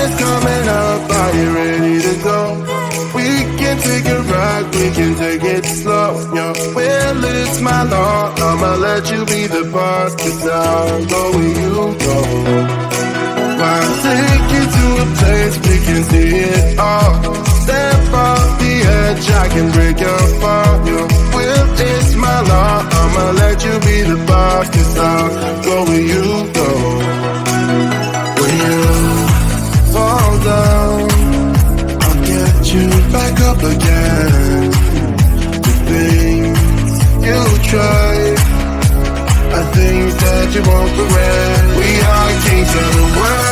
is coming up, are you ready to go? We can take a ride, we can take it slow. Your will is my law, I'ma let you be the boss, 'cause I'll go where you go. I'll take you to a place we can see it all. Step off the edge, I can break your fall. Your will is my law, I'ma let you be the boss, 'cause I'll go where you go. When you fall down, I'll get you back up again. The things you tried, I think that you won't regret. We are kings of the world,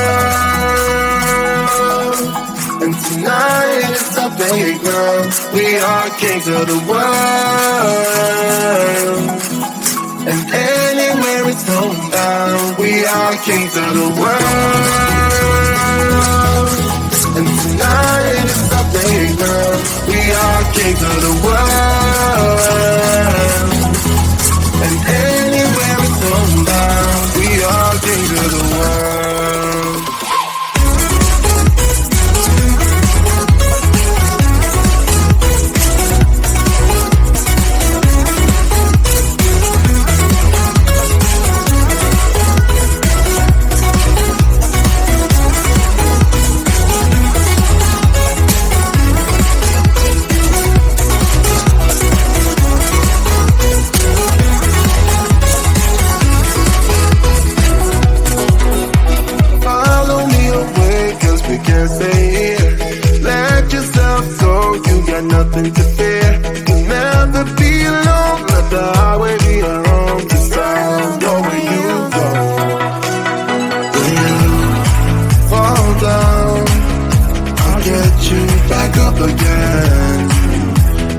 and tonight is our playground. We are kings of the world, and anywhere it's homebound. We are kings of the world, and tonight is our playground. We are kings of the world, and anywhere it's homebound. We are kings of the world. Nothing to fear, you'll never be alone. Let the highway be our home, 'cause I'll go where you go. When you fall down, I'll get you back up again.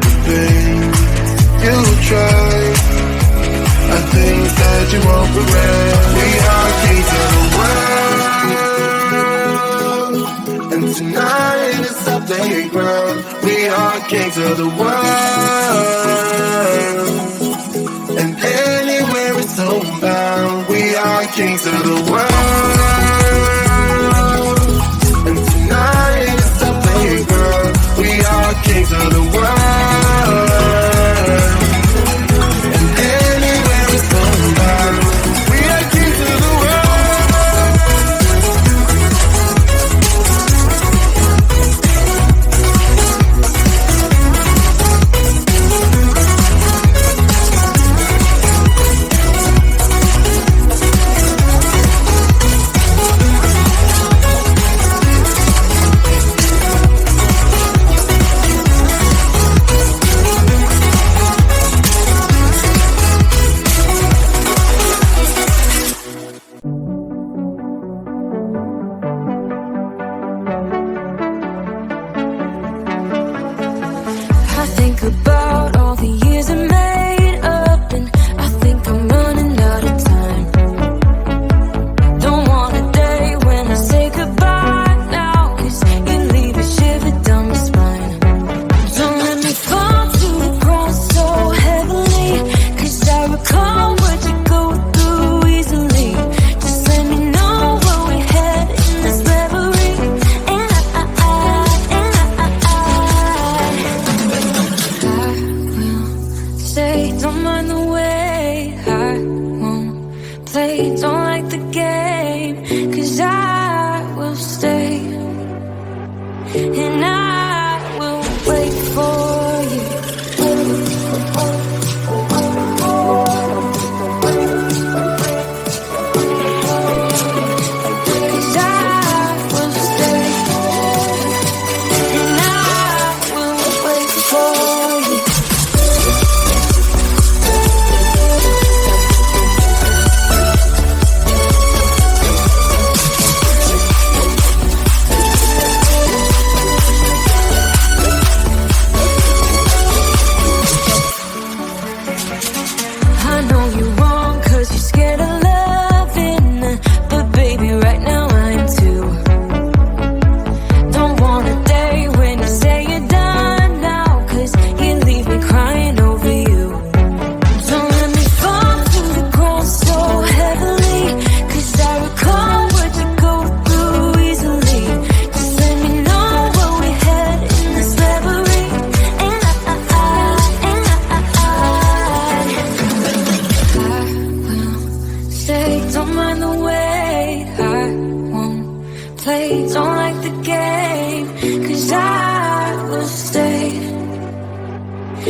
The things you tried, I think that you won't regret. We are kings of the world, and tonight is our playground. We are kings of the world, and anywhere it's homebound. We are kings of the world, and tonight is our playground. We are kings of the world, and anywhere it's homebound. We are kings of the world.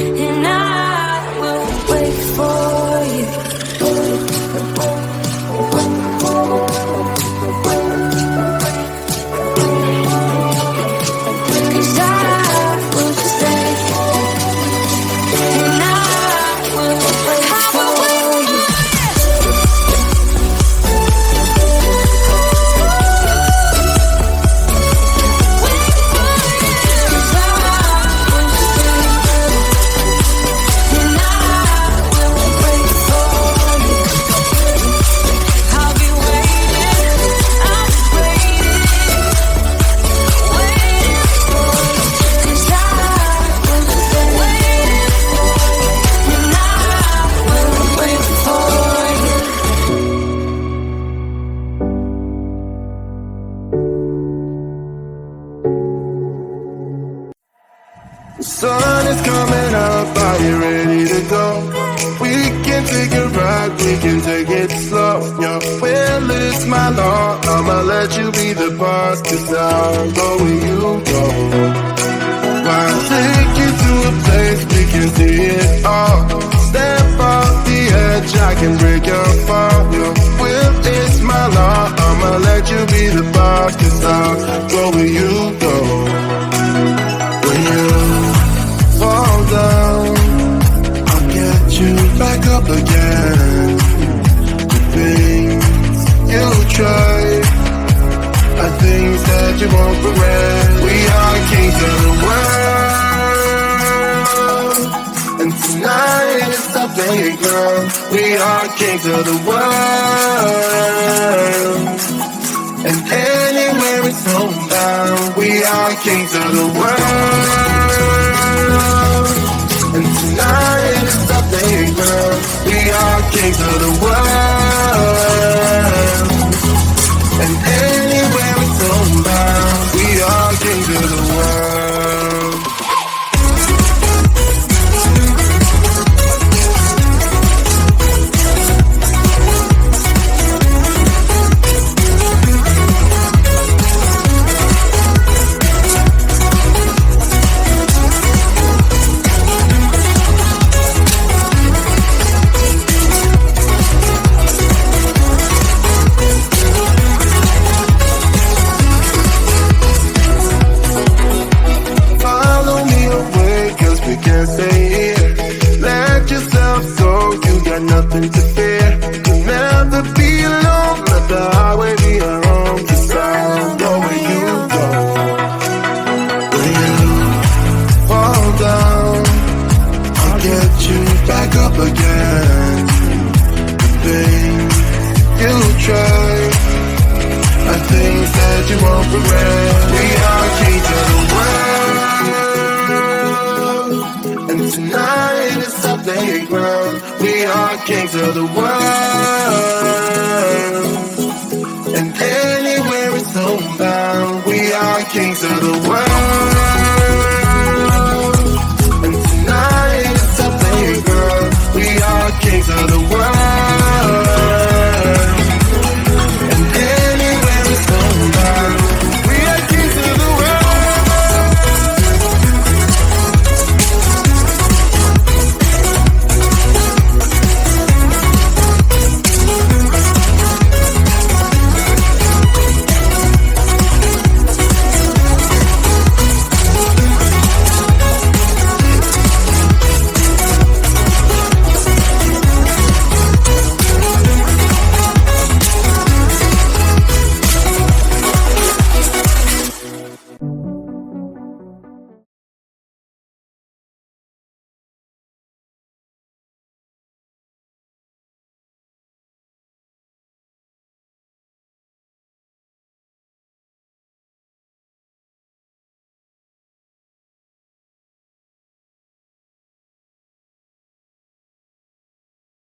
and I will wait for you. 'Cause I will stay, and I will wait for you. Sun is coming up, are you ready to go? We can take a ride, we can take it slow. Yeah, well, it's my law, I'ma let you be the boss, 'cause I'll go where you go. I'll take you to a place we can see it all. Step off the edge, I can break your fall. Yeah, well, it's my law, I'ma let you be the boss, 'cause I'll go where you go. When you fall down, I'll get you back up again. The things you try are things that you won't regret. We are kings of the world, and tonight is the playground. We are kings of the world, and anywhere it's homebound. We are kings of the world, and tonight is the playground. We are kings of the world, and anywhere it's homebound. We are kings of the world. Stay here, let yourself go, you got nothing to fear. You'll never be alone, let the highway be your home. 'Cause I'll go where you go. When you fall down, I'll get you back up again. The things you try are things that you won't regret. We are kings of the world, and tonight is the playground. We are kings of the world, and anywhere it's homebound. We are kings of the world.